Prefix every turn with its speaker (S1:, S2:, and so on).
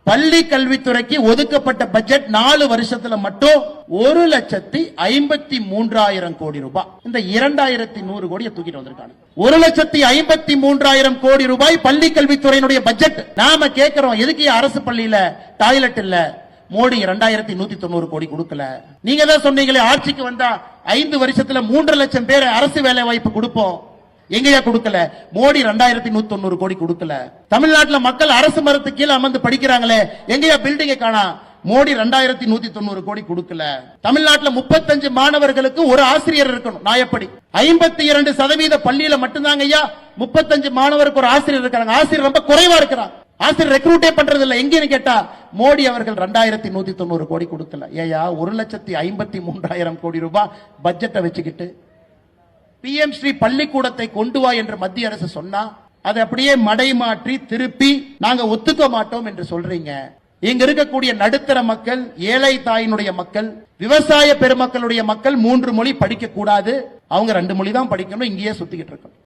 S1: பள்ளி கல்வித்துறைக்கு ஒதுக்கப்பட்ட பட்ஜெட் 4 வருஷத்துல மட்டும் 1,53,000 கோடி ரூபாய். இந்த 2,100 கோடியை தூக்கிட்டு வந்திருக்காங்க. 1,53,000 கோடி ரூபாய் பள்ளி கல்வித்துறையினுடைய பட்ஜெட். நாம கேட்கிறோம், எதுக்கு அரசு பள்ளியில டாய்லெட் இல்ல? மோடி 2,190 கோடி கொடுக்கல. நீங்க தான் சொன்னீங்களே, ஆட்சிக்கு வந்தா 5 வருஷத்துல 3 லட்சம் பேர் அரசு வேலை வாய்ப்பு கொடுப்போம். எங்கயா கொடுக்கல? மோடி 2,190 கோடி கொடுக்கல. தமிழ்நாட்டில் மக்கள் அரசு மரத்து கீழே அமர்ந்து படிக்கிறாங்களே, எங்கயா பில்டிங்கை காணா? மோடி 2,190 கோடி கொடுக்கல. தமிழ்நாட்டில் 35 மாணவர்களுக்கு ஒரு ஆசிரியர் இருக்கணும் நியாயப்படி. 52% பள்ளியில மட்டும்தாங்க ஐயா 35 மாணவருக்கு ஒரு ஆசிரியர் இருக்காங்க. ஆசிரியர் ரொம்ப குறைவா இருக்கிறாங்க. ஆசிரியர் ரெக்ரூட்டே பண்றது இல்ல. எங்கன்னு கேட்டா மோடி அவர்கள் 2,190 கோடி கொடுக்கல. ஏயா 1,53,000 கோடி ரூபாய் பட்ஜெட்டை வச்சுக்கிட்டு PM ஸ்ரீ பள்ளிக்கூடத்தை கொண்டு வா என்று மத்திய அரசு சொன்னா அதை அப்படியே மடைமாற்றி திருப்பி நாங்க ஒத்துக்க மாட்டோம் என்று சொல்றீங்க. இங்க இருக்கக்கூடிய நடுத்தர மக்கள், ஏழை தாயினுடைய மக்கள், விவசாய பெருமக்களுடைய மக்கள் 3 மொழி படிக்க கூடாது, அவங்க 2 மொழி தான் படிக்கணும், இங்கேயே சுத்திக்கிட்டு இருக்கோம்.